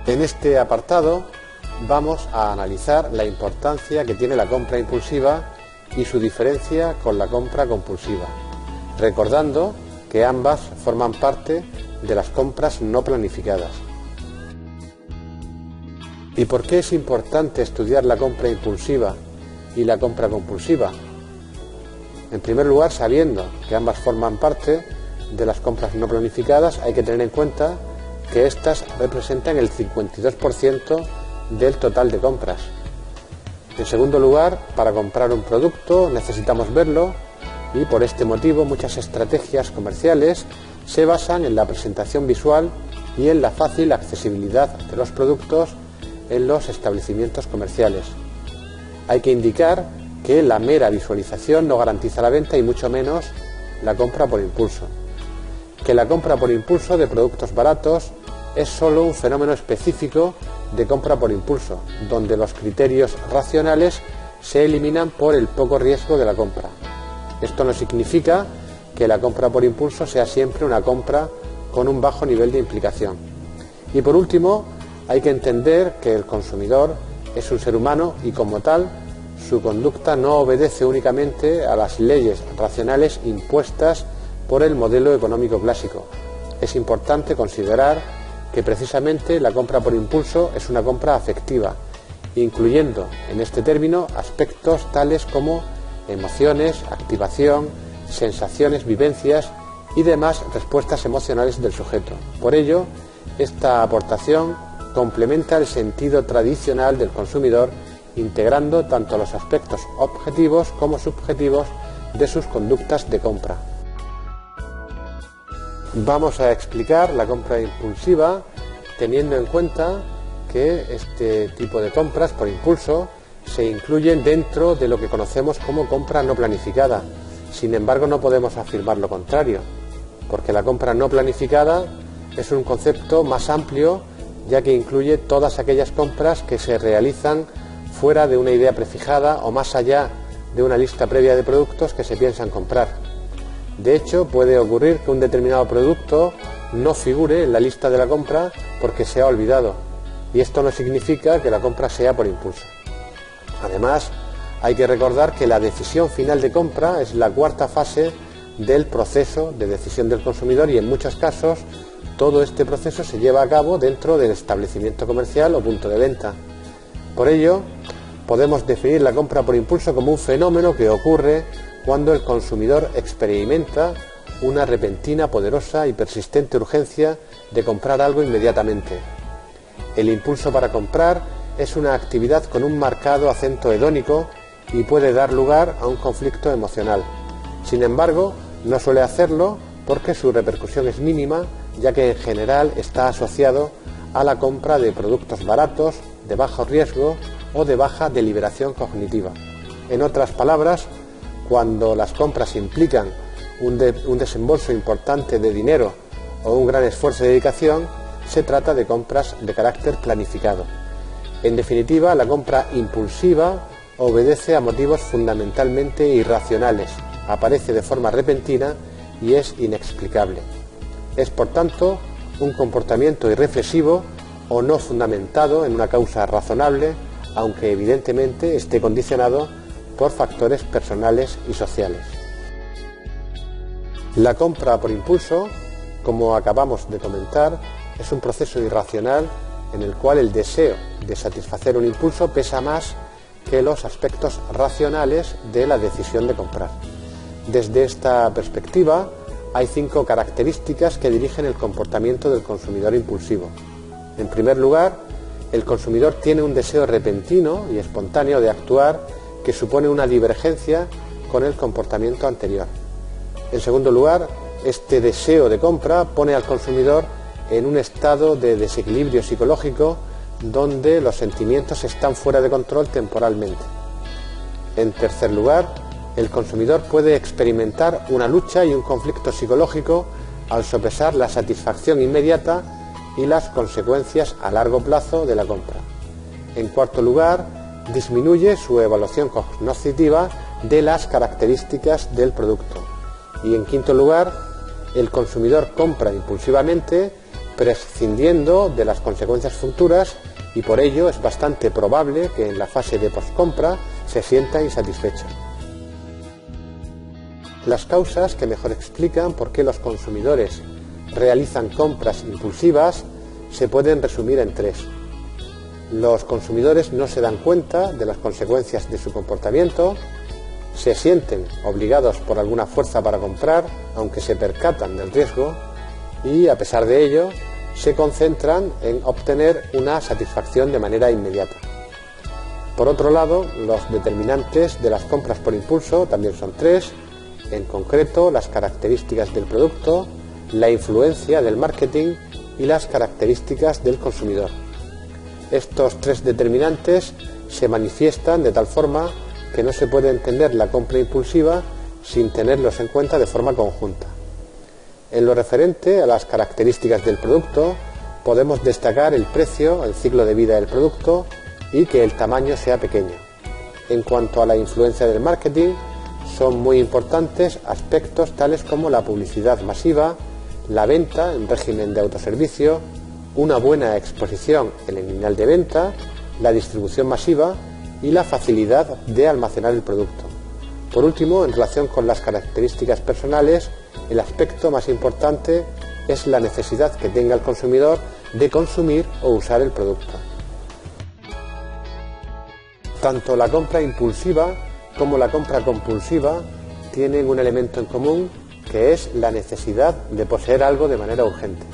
En este apartado vamos a analizar la importancia que tiene la compra impulsiva y su diferencia con la compra compulsiva, recordando que ambas forman parte de las compras no planificadas. ¿Y por qué es importante estudiar la compra impulsiva y la compra compulsiva? En primer lugar, sabiendo que ambas forman parte de las compras no planificadas, hay que tener en cuenta que éstas representan el 52% del total de compras. En segundo lugar, para comprar un producto necesitamos verlo y por este motivo muchas estrategias comerciales se basan en la presentación visual y en la fácil accesibilidad de los productos en los establecimientos comerciales. Hay que indicar que la mera visualización no garantiza la venta y mucho menos la compra por impulso. Que la compra por impulso de productos baratos es solo un fenómeno específico de compra por impulso, donde los criterios racionales se eliminan por el poco riesgo de la compra. Esto no significa que la compra por impulso sea siempre una compra con un bajo nivel de implicación. Y por último, hay que entender que el consumidor es un ser humano y como tal, su conducta no obedece únicamente a las leyes racionales impuestas por el modelo económico clásico. Es importante considerar que precisamente la compra por impulso es una compra afectiva, incluyendo en este término aspectos tales como emociones, activación, sensaciones, vivencias y demás respuestas emocionales del sujeto. Por ello, esta aportación complementa el sentido tradicional del consumidor, integrando tanto los aspectos objetivos como subjetivos de sus conductas de compra. Vamos a explicar la compra impulsiva teniendo en cuenta que este tipo de compras por impulso se incluyen dentro de lo que conocemos como compra no planificada. Sin embargo, no podemos afirmar lo contrario, porque la compra no planificada es un concepto más amplio, ya que incluye todas aquellas compras que se realizan fuera de una idea prefijada o más allá de una lista previa de productos que se piensan comprar. De hecho, puede ocurrir que un determinado producto no figure en la lista de la compra porque se ha olvidado, y esto no significa que la compra sea por impulso. Además, hay que recordar que la decisión final de compra es la cuarta fase del proceso de decisión del consumidor y en muchos casos todo este proceso se lleva a cabo dentro del establecimiento comercial o punto de venta. Por ello, podemos definir la compra por impulso como un fenómeno que ocurre cuando el consumidor experimenta una repentina, poderosa y persistente urgencia de comprar algo inmediatamente. El impulso para comprar es una actividad con un marcado acento hedónico y puede dar lugar a un conflicto emocional. Sin embargo, no suele hacerlo porque su repercusión es mínima, ya que en general está asociado a la compra de productos baratos, de bajo riesgo o de baja deliberación cognitiva. En otras palabras, cuando las compras implican un desembolso importante de dinero o un gran esfuerzo de dedicación, se trata de compras de carácter planificado. En definitiva, la compra impulsiva obedece a motivos fundamentalmente irracionales, aparece de forma repentina y es inexplicable. Es, por tanto, un comportamiento irreflexivo o no fundamentado en una causa razonable, aunque evidentemente esté condicionado por factores personales y sociales. La compra por impulso, como acabamos de comentar, es un proceso irracional en el cual el deseo de satisfacer un impulso pesa más que los aspectos racionales de la decisión de comprar. Desde esta perspectiva, hay 5 características que dirigen el comportamiento del consumidor impulsivo. En primer lugar, el consumidor tiene un deseo repentino y espontáneo de actuar que supone una divergencia con el comportamiento anterior. En segundo lugar, este deseo de compra pone al consumidor en un estado de desequilibrio psicológico donde los sentimientos están fuera de control temporalmente. En tercer lugar, el consumidor puede experimentar una lucha y un conflicto psicológico al sopesar la satisfacción inmediata y las consecuencias a largo plazo de la compra. En cuarto lugar, disminuye su evaluación cognitiva de las características del producto. Y en quinto lugar, el consumidor compra impulsivamente prescindiendo de las consecuencias futuras, y por ello es bastante probable que en la fase de postcompra se sienta insatisfecho. Las causas que mejor explican por qué los consumidores realizan compras impulsivas se pueden resumir en tres. Los consumidores no se dan cuenta de las consecuencias de su comportamiento, se sienten obligados por alguna fuerza para comprar, aunque se percatan del riesgo, y a pesar de ello se concentran en obtener una satisfacción de manera inmediata. Por otro lado, los determinantes de las compras por impulso también son tres, en concreto las características del producto, la influencia del marketing y las características del consumidor. Estos tres determinantes se manifiestan de tal forma que no se puede entender la compra impulsiva sin tenerlos en cuenta de forma conjunta. En lo referente a las características del producto, podemos destacar el precio, el ciclo de vida del producto y que el tamaño sea pequeño. En cuanto a la influencia del marketing, son muy importantes aspectos tales como la publicidad masiva, la venta en régimen de autoservicio, una buena exposición en el lineal de venta, la distribución masiva y la facilidad de almacenar el producto. Por último, en relación con las características personales, el aspecto más importante es la necesidad que tenga el consumidor de consumir o usar el producto. Tanto la compra impulsiva como la compra compulsiva tienen un elemento en común, que es la necesidad de poseer algo de manera urgente.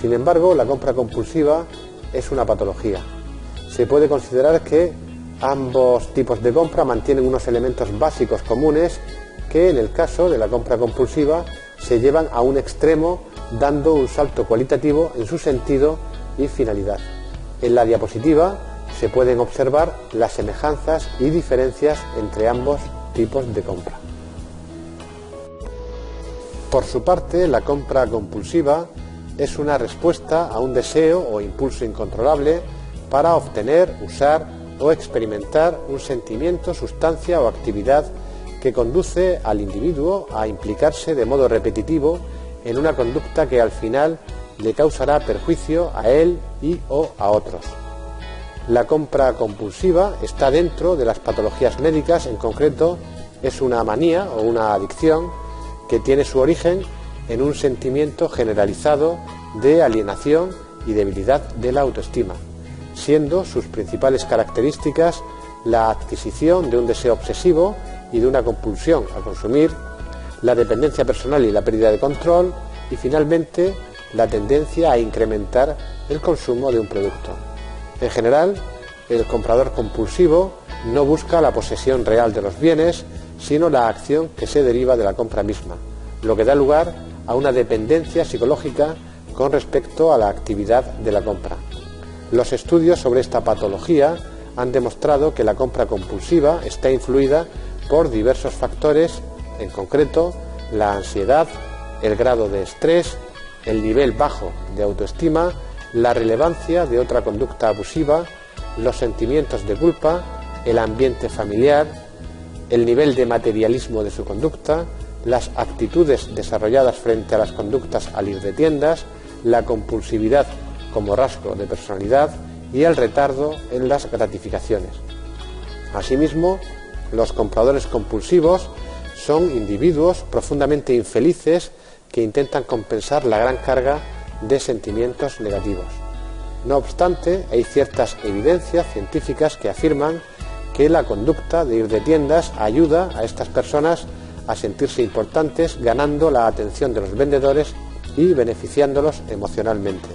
Sin embargo, la compra compulsiva es una patología. Se puede considerar que ambos tipos de compra mantienen unos elementos básicos comunes que en el caso de la compra compulsiva se llevan a un extremo, dando un salto cualitativo en su sentido y finalidad. En la diapositiva se pueden observar las semejanzas y diferencias entre ambos tipos de compra. Por su parte, la compra compulsiva es una respuesta a un deseo o impulso incontrolable para obtener, usar o experimentar un sentimiento, sustancia o actividad que conduce al individuo a implicarse de modo repetitivo en una conducta que al final le causará perjuicio a él y/o a otros. La compra compulsiva está dentro de las patologías médicas, en concreto es una manía o una adicción que tiene su origen en un sentimiento generalizado de alienación y debilidad de la autoestima, siendo sus principales características la adquisición de un deseo obsesivo y de una compulsión a consumir, la dependencia personal y la pérdida de control, y finalmente la tendencia a incrementar el consumo de un producto. En general, el comprador compulsivo no busca la posesión real de los bienes, sino la acción que se deriva de la compra misma, lo que da lugar a una dependencia psicológica con respecto a la actividad de la compra. Los estudios sobre esta patología han demostrado que la compra compulsiva está influida por diversos factores, en concreto la ansiedad, el grado de estrés, el nivel bajo de autoestima, la relevancia de otra conducta abusiva, los sentimientos de culpa, el ambiente familiar, el nivel de materialismo de su conducta, las actitudes desarrolladas frente a las conductas al ir de tiendas, la compulsividad como rasgo de personalidad y el retardo en las gratificaciones. Asimismo, los compradores compulsivos son individuos profundamente infelices que intentan compensar la gran carga de sentimientos negativos. No obstante, hay ciertas evidencias científicas que afirman que la conducta de ir de tiendas ayuda a estas personas a sentirse importantes, ganando la atención de los vendedores y beneficiándolos emocionalmente.